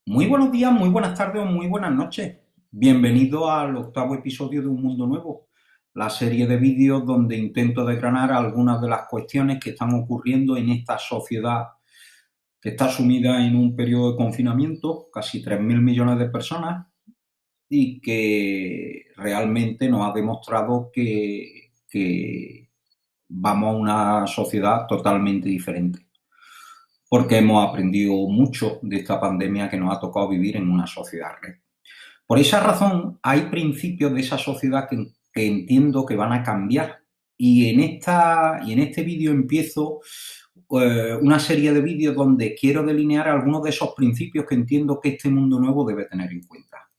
Muy buenos días, muy buenas tardes o muy buenas noches. Bienvenido al octavo episodio de Un Mundo Nuevo, la serie de vídeos donde intento desgranar algunas de las cuestiones que están ocurriendo en esta sociedad que está sumida en un periodo de confinamiento, casi 3.000 millones de personas, y que realmente nos ha demostrado que vamos a una sociedad totalmente diferente, porque hemos aprendido mucho de esta pandemia que nos ha tocado vivir en una sociedad red. Por esa razón, hay principios de esa sociedad que entiendo que van a cambiar. Y en este vídeo empiezo una serie de vídeos donde quiero delinear algunos de esos principios que entiendo que este mundo nuevo debe tener en cuenta.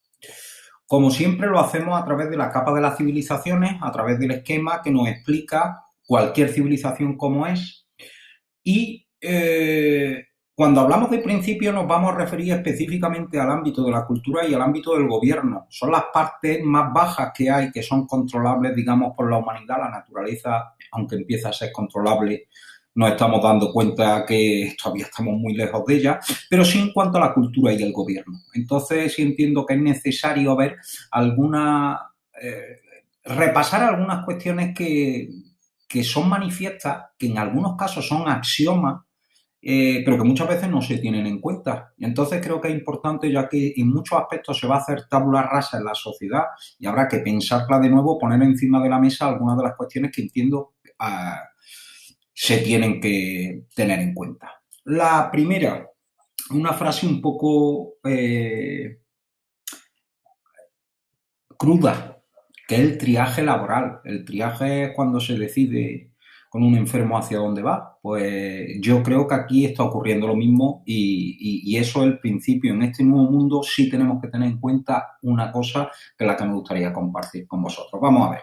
Como siempre lo hacemos a través de la capa de las civilizaciones, a través del esquema que nos explica cualquier civilización como es. Y cuando hablamos de principios nos vamos a referir específicamente al ámbito de la cultura y al ámbito del gobierno. Son las partes más bajas que hay, que son controlables, digamos, por la humanidad. La naturaleza, aunque empieza a ser controlable, nos estamos dando cuenta que todavía estamos muy lejos de ella, pero sí en cuanto a la cultura y el gobierno. Entonces sí entiendo que es necesario ver alguna, repasar algunas cuestiones que son manifiestas, que en algunos casos son axiomas, pero que muchas veces no se tienen en cuenta. Y entonces creo que es importante, ya que en muchos aspectos se va a hacer tabula rasa en la sociedad y habrá que pensarla de nuevo, poner encima de la mesa algunas de las cuestiones que entiendo se tienen que tener en cuenta. La primera, una frase un poco cruda, que es el triaje laboral. El triaje es cuando se decide con un enfermo hacia dónde va. Pues yo creo que aquí está ocurriendo lo mismo y eso es el principio. En este nuevo mundo sí tenemos que tener en cuenta una cosa que es la que me gustaría compartir con vosotros. Vamos a ver.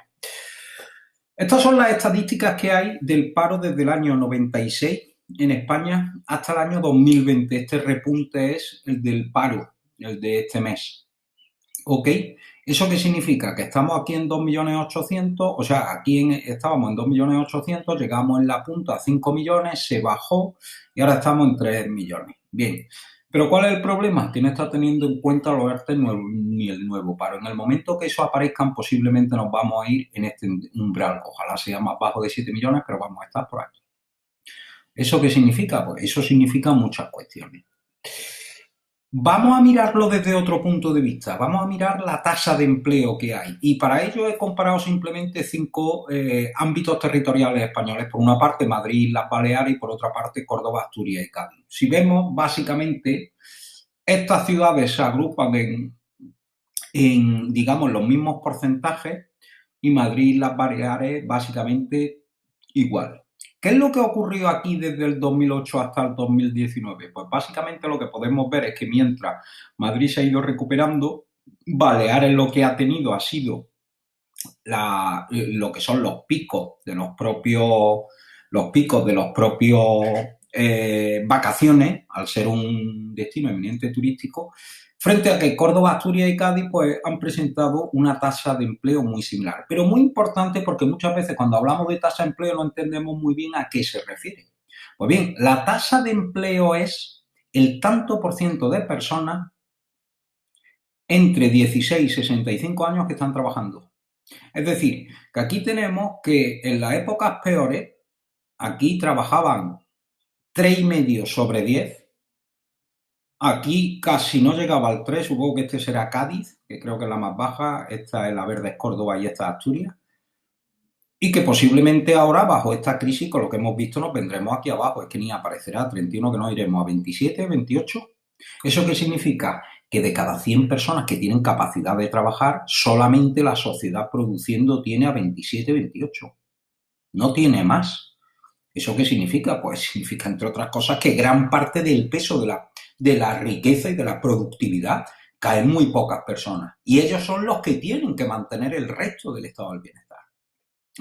Estas son las estadísticas que hay del paro desde el año 96 en España hasta el año 2020. Este repunte es el del paro, el de este mes. ¿Ok? ¿Eso qué significa? Que estamos aquí en 2.800.000, o sea, estábamos en 2.800.000, llegamos en la punta a 5 millones, se bajó y ahora estamos en 3 millones. Bien, pero ¿cuál es el problema? Que no está teniendo en cuenta los ERTE ni el nuevo paro. En el momento que eso aparezcan, posiblemente nos vamos a ir en este umbral. Ojalá sea más bajo de 7 millones, pero vamos a estar por aquí. ¿Eso qué significa? Pues eso significa muchas cuestiones. Vamos a mirarlo desde otro punto de vista, vamos a mirar la tasa de empleo que hay y para ello he comparado simplemente 5 ámbitos territoriales españoles, por una parte Madrid, las Baleares y por otra parte Córdoba, Asturias y Cádiz. Si vemos, básicamente, estas ciudades se agrupan digamos, los mismos porcentajes y Madrid y las Baleares básicamente igual. ¿Qué es lo que ocurrió aquí desde el 2008 hasta el 2019? Pues básicamente lo que podemos ver es que mientras Madrid se ha ido recuperando, Baleares lo que ha tenido ha sido lo que son los picos de los propios vacaciones, al ser un destino eminente turístico, frente a que Córdoba, Asturias y Cádiz pues, han presentado una tasa de empleo muy similar. Pero muy importante porque muchas veces cuando hablamos de tasa de empleo no entendemos muy bien a qué se refiere. Pues bien, la tasa de empleo es el tanto por ciento de personas entre 16 y 65 años que están trabajando. Es decir, que aquí tenemos que en las épocas peores, aquí trabajaban 3,5 sobre 10. Aquí casi no llegaba al 3, supongo que este será Cádiz, que creo que es la más baja, esta es la verde, es Córdoba y esta es Asturias. Y que posiblemente ahora, bajo esta crisis, con lo que hemos visto, nos vendremos aquí abajo. Es que ni aparecerá 31, que nos iremos a 27, 28. ¿Eso qué significa? Que de cada 100 personas que tienen capacidad de trabajar, solamente la sociedad produciendo tiene a 27, 28. No tiene más. ¿Eso qué significa? Pues significa, entre otras cosas, que gran parte del peso de la riqueza y de la productividad cae en muy pocas personas. Y ellos son los que tienen que mantener el resto del estado del bienestar.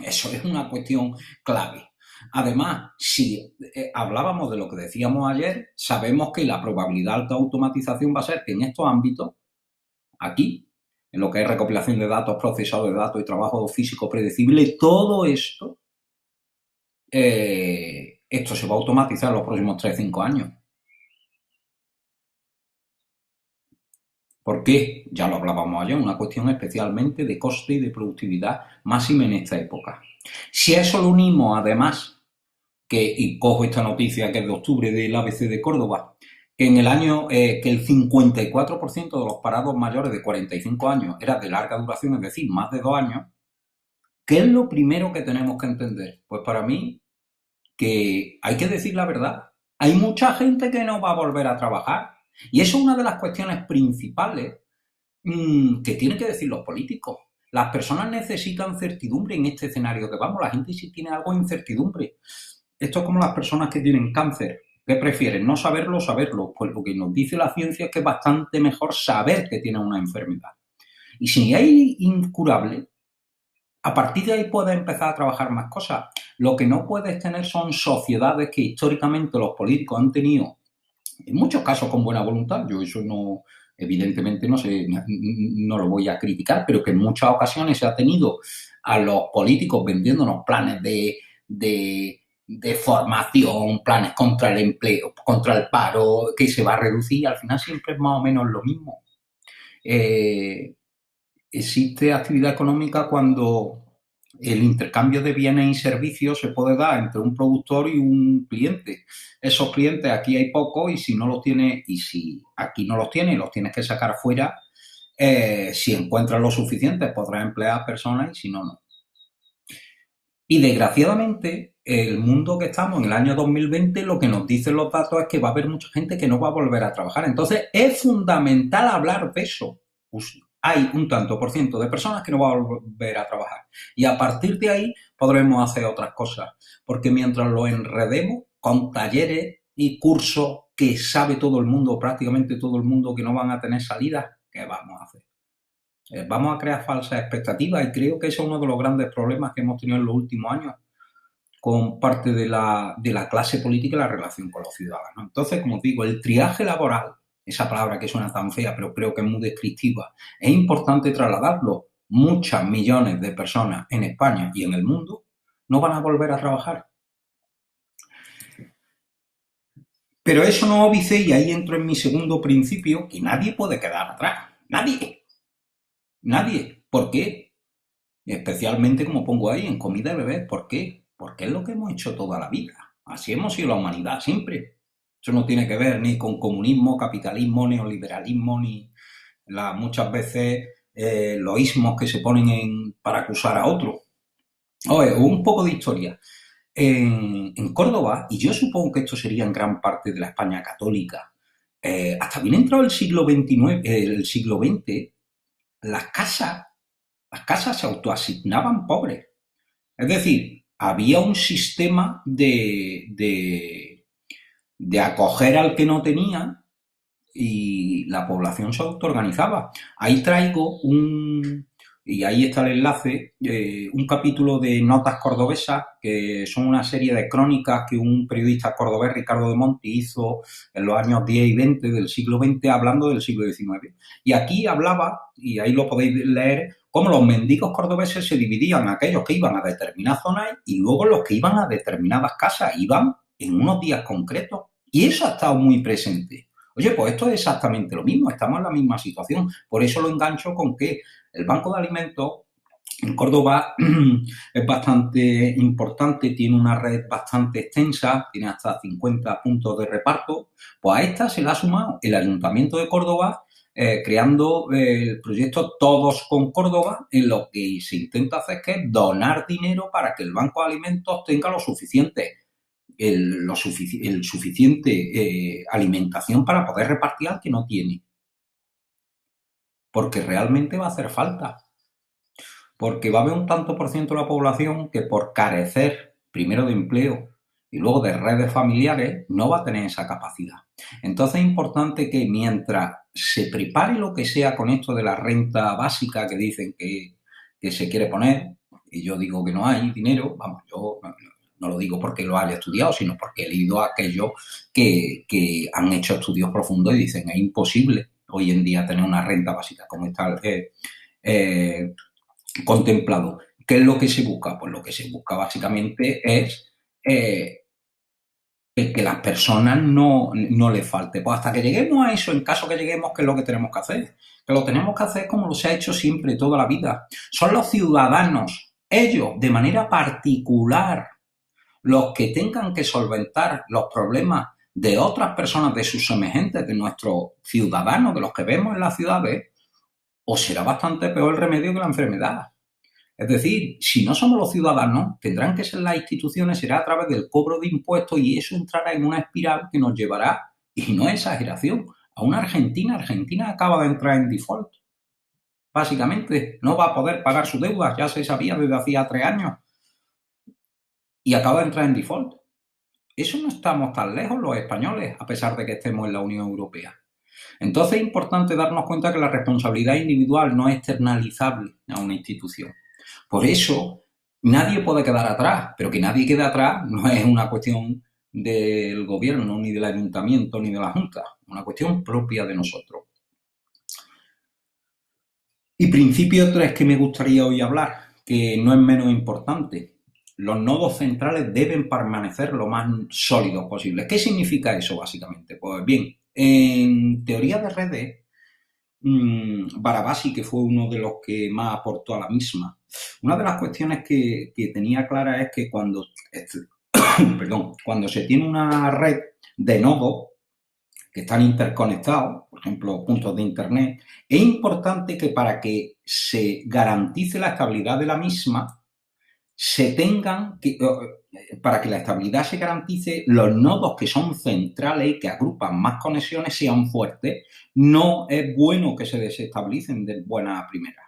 Eso es una cuestión clave. Además, si hablábamos de lo que decíamos ayer, sabemos que la probabilidad de alta automatización va a ser que en estos ámbitos, aquí, en lo que es recopilación de datos, procesado de datos y trabajo físico predecible, todo esto, esto se va a automatizar en los próximos 3 o 5 años. ¿Por qué? Ya lo hablábamos ayer, una cuestión especialmente de coste y de productividad máxima en esta época. Si a eso lo unimos, además, y cojo esta noticia que es de octubre del ABC de Córdoba, que en el año que el 54% de los parados mayores de 45 años era de larga duración, es decir, más de 2 años, ¿qué es lo primero que tenemos que entender? Pues para mí, que hay que decir la verdad. Hay mucha gente que no va a volver a trabajar. Y eso es una de las cuestiones principales que tienen que decir los políticos. Las personas necesitan certidumbre en este escenario que vamos. La gente sí tiene algo de incertidumbre. Esto es como las personas que tienen cáncer. ¿Qué prefieren? ¿No saberlo o saberlo? Pues lo que nos dice la ciencia es que es bastante mejor saber que tienen una enfermedad. Y si hay incurable, a partir de ahí puedes empezar a trabajar más cosas. Lo que no puedes tener son sociedades que históricamente los políticos han tenido, en muchos casos con buena voluntad. Yo eso no, evidentemente no sé, no lo voy a criticar, pero que en muchas ocasiones se ha tenido a los políticos vendiéndonos planes de formación, planes contra el empleo, contra el paro, que se va a reducir, y al final siempre es más o menos lo mismo. Existe actividad económica cuando el intercambio de bienes y servicios se puede dar entre un productor y un cliente. Esos clientes aquí hay pocos, y si no los tienes, y si aquí no los tienes, los tienes que sacar fuera, si encuentras lo suficiente podrás emplear personas, y si no, no. Y desgraciadamente, el mundo que estamos en el año 2020, lo que nos dicen los datos es que va a haber mucha gente que no va a volver a trabajar. Entonces, es fundamental hablar de eso. Pues hay un tanto por ciento de personas que no van a volver a trabajar. Y a partir de ahí podremos hacer otras cosas. Porque mientras lo enredemos con talleres y cursos que sabe todo el mundo, prácticamente todo el mundo, que no van a tener salida, ¿qué vamos a hacer? Vamos a crear falsas expectativas, y creo que eso es uno de los grandes problemas que hemos tenido en los últimos años con parte de la clase política y la relación con los ciudadanos. Entonces, como os digo, el triaje laboral, esa palabra que suena tan fea, pero creo que es muy descriptiva, es importante trasladarlo. Muchas millones de personas en España y en el mundo no van a volver a trabajar. Pero eso no dice, y ahí entro en mi segundo principio, que nadie puede quedar atrás. Nadie. Nadie. ¿Por qué? Especialmente, como pongo ahí, en comida y beber. ¿Por qué? Porque es lo que hemos hecho toda la vida. Así hemos sido la humanidad siempre. Eso no tiene que ver ni con comunismo, capitalismo, neoliberalismo, ni muchas veces los ismos que se ponen para acusar a otros. Oye, un poco de historia. En Córdoba, y yo supongo que esto sería en gran parte de la España católica, hasta bien entrado el siglo XXIX, el siglo XX, las casas, las casas se autoasignaban pobres. Es decir, había un sistema de acoger al que no tenía, y la población se autoorganizaba. Ahí traigo y ahí está el enlace, un capítulo de Notas Cordobesas, que son una serie de crónicas que un periodista cordobés, Ricardo de Monti, hizo en los años 10 y 20 del siglo XX, hablando del siglo XIX. Y aquí hablaba, y ahí lo podéis leer, cómo los mendigos cordobeses se dividían: aquellos que iban a determinadas zonas y luego los que iban a determinadas casas, iban en unos días concretos. Y eso ha estado muy presente. Oye, pues esto es exactamente lo mismo, estamos en la misma situación. Por eso lo engancho con que el Banco de Alimentos en Córdoba es bastante importante, tiene una red bastante extensa, tiene hasta 50 puntos de reparto. Pues a esta se le ha sumado el Ayuntamiento de Córdoba, creando el proyecto Todos con Córdoba, en lo que se intenta hacer, que es donar dinero para que el Banco de Alimentos tenga lo suficiente suficiente alimentación para poder repartir al que no tiene. Porque realmente va a hacer falta. Porque va a haber un tanto por ciento de la población que, por carecer primero de empleo y luego de redes familiares, no va a tener esa capacidad. Entonces es importante que, mientras se prepare lo que sea con esto de la renta básica que dicen que se quiere poner, y yo digo que no hay dinero, vamos, yo no lo digo porque lo haya estudiado, sino porque he leído a aquellos que han hecho estudios profundos y dicen: es imposible hoy en día tener una renta básica como está contemplado. ¿Qué es lo que se busca? Pues lo que se busca básicamente es que las personas no les falte. Pues hasta que lleguemos a eso, en caso que lleguemos, ¿qué es lo que tenemos que hacer? Que lo tenemos que hacer como lo se ha hecho siempre, toda la vida. Son los ciudadanos, ellos, de manera particular, los que tengan que solventar los problemas de otras personas, de sus semejantes, de nuestros ciudadanos, de los que vemos en las ciudades, o será bastante peor el remedio que la enfermedad. Es decir, si no somos los ciudadanos, tendrán que ser las instituciones, será a través del cobro de impuestos y eso entrará en una espiral que nos llevará, y no es exageración, a una Argentina. Argentina acaba de entrar en default. Básicamente, no va a poder pagar su deuda, ya se sabía desde hacía 3 años, y acaba de entrar en default. Eso no estamos tan lejos los españoles, a pesar de que estemos en la Unión Europea. Entonces es importante darnos cuenta que la responsabilidad individual no es externalizable a una institución. Por eso, nadie puede quedar atrás, pero que nadie quede atrás no es una cuestión del gobierno, ni del ayuntamiento, ni de la Junta, es una cuestión propia de nosotros. Y principio 3 que me gustaría hoy hablar, que no es menos importante. Los nodos centrales deben permanecer lo más sólidos posible. ¿Qué significa eso, básicamente? Pues bien, en teoría de redes, Barabasi, que fue uno de los que más aportó a la misma, una de las cuestiones que tenía clara es que cuando se tiene una red de nodos que están interconectados, por ejemplo, puntos de internet, es importante que para que se garantice la estabilidad de la misma, para que la estabilidad se garantice, los nodos que son centrales y que agrupan más conexiones sean fuertes. No es bueno que se desestabilicen de buena a primera.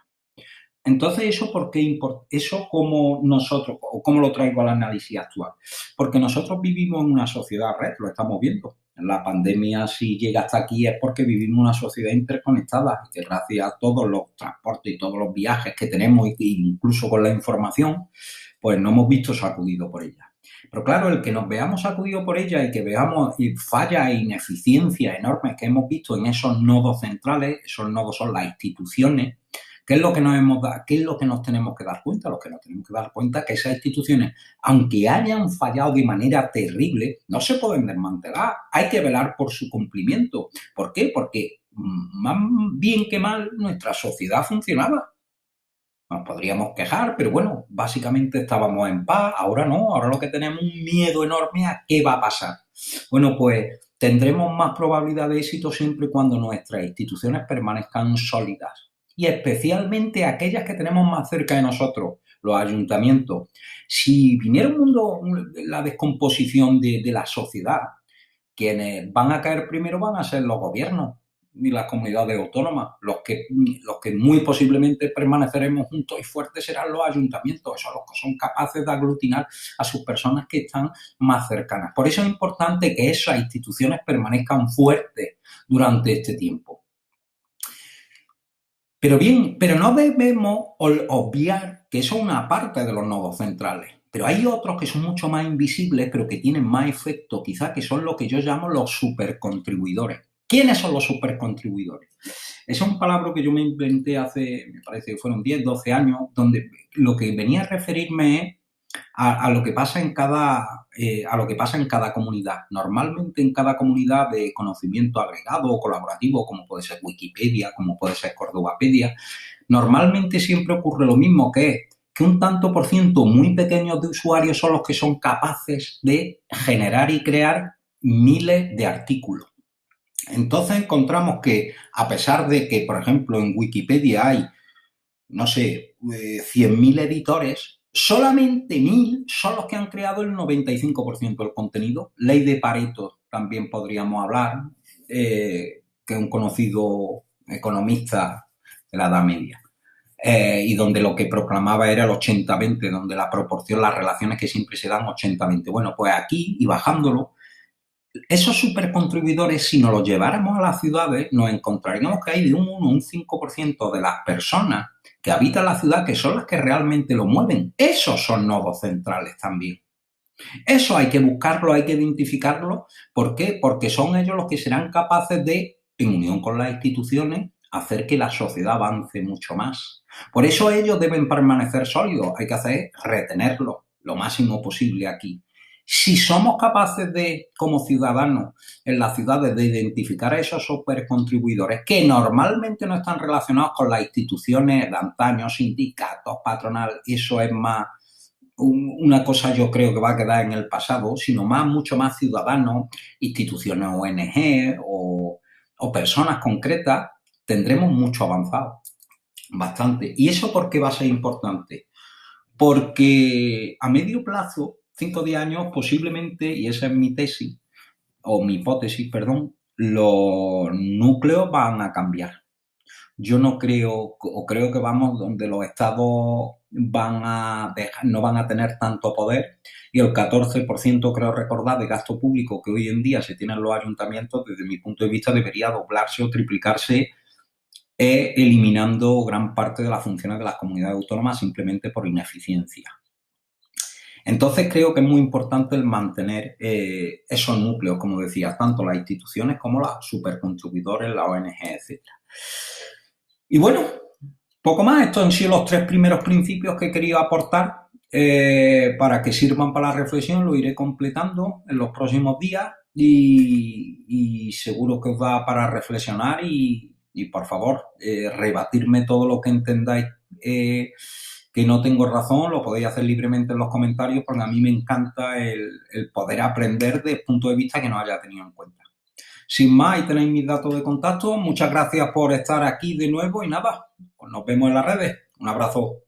Entonces, ¿eso por qué importa? Eso como nosotros, o cómo lo traigo al análisis actual. Porque nosotros vivimos en una sociedad red, lo estamos viendo. La pandemia, si llega hasta aquí, es porque vivimos en una sociedad interconectada y que gracias a todos los transportes y todos los viajes que tenemos, incluso con la información, pues nos hemos visto sacudidos por ella. Pero claro, el que nos veamos sacudidos por ella y que veamos fallas e ineficiencias enormes que hemos visto en esos nodos centrales, esos nodos son las instituciones. ¿Qué es lo que nos tenemos que dar cuenta? Lo que nos tenemos que dar cuenta es que esas instituciones, aunque hayan fallado de manera terrible, no se pueden desmantelar. Hay que velar por su cumplimiento. ¿Por qué? Porque más bien que mal nuestra sociedad funcionaba. Nos podríamos quejar, pero bueno, básicamente estábamos en paz. Ahora no, ahora lo que tenemos es un miedo enorme a qué va a pasar. Bueno, pues tendremos más probabilidad de éxito siempre y cuando nuestras instituciones permanezcan sólidas. Y especialmente aquellas que tenemos más cerca de nosotros, los ayuntamientos. Si viniera la descomposición de la sociedad, quienes van a caer primero van a ser los gobiernos y las comunidades autónomas. Los que muy posiblemente permaneceremos juntos y fuertes serán los ayuntamientos, esos los que son capaces de aglutinar a sus personas que están más cercanas. Por eso es importante que esas instituciones permanezcan fuertes durante este tiempo. Pero no debemos obviar que eso es una parte de los nodos centrales. Pero hay otros que son mucho más invisibles, pero que tienen más efecto, quizás, que son lo que yo llamo los supercontribuidores. ¿Quiénes son los supercontribuidores? Esa es un palabra que yo me inventé hace, me parece que fueron 10, 12 años, donde lo que venía a referirme es a lo que pasa en cada comunidad. Normalmente en cada comunidad de conocimiento agregado o colaborativo, como puede ser Wikipedia, como puede ser Cordobapedia, normalmente siempre ocurre lo mismo, que un tanto por ciento muy pequeño de usuarios son los que son capaces de generar y crear miles de artículos. Entonces encontramos que, a pesar de que, por ejemplo, en Wikipedia hay, no sé, 100.000 editores, solamente 1.000 son los que han creado el 95% del contenido. Ley de Pareto también podríamos hablar, que es un conocido economista de la Edad Media. Y donde lo que proclamaba era el 80-20, donde la proporción, las relaciones que siempre se dan 80-20. Bueno, pues aquí, y bajándolo, esos supercontribuidores, si nos los lleváramos a las ciudades, nos encontraríamos que hay de un 1 a un 5% de las personas que habitan la ciudad que son las que realmente lo mueven. Esos son nodos centrales también. Eso hay que buscarlo, hay que identificarlo. ¿Por qué? Porque son ellos los que serán capaces de, en unión con las instituciones, hacer que la sociedad avance mucho más. Por eso ellos deben permanecer sólidos. Hay que retenerlos lo máximo posible aquí. Si somos capaces de, como ciudadanos en las ciudades, de identificar a esos supercontribuidores que normalmente no están relacionados con las instituciones de antaño, sindicatos, patronal, eso es más una cosa, yo creo que va a quedar en el pasado, sino mucho más ciudadanos, instituciones ONG o personas concretas, tendremos mucho avanzado, bastante. ¿Y eso por qué va a ser importante? Porque a medio plazo, 5 o 10 años, posiblemente, y esa es mi tesis, o mi hipótesis, perdón, los núcleos van a cambiar. Yo no creo, o creo que vamos donde los estados no van a tener tanto poder, y el 14%, creo recordar, de gasto público que hoy en día se tiene en los ayuntamientos, desde mi punto de vista debería doblarse o triplicarse, eliminando gran parte de las funciones de las comunidades autónomas simplemente por ineficiencia. Entonces creo que es muy importante el mantener esos núcleos, como decía, tanto las instituciones como los supercontribuidores, la ONG, etc. Y bueno, poco más. Estos han sido los 3 primeros principios que he querido aportar para que sirvan para la reflexión. Lo iré completando en los próximos días y seguro que os da para reflexionar y por favor, rebatirme todo lo que entendáis que no tengo razón, lo podéis hacer libremente en los comentarios porque a mí me encanta el poder aprender desde puntos de vista que no haya tenido en cuenta. Sin más, ahí tenéis mis datos de contacto. Muchas gracias por estar aquí de nuevo y nada, pues nos vemos en las redes. Un abrazo.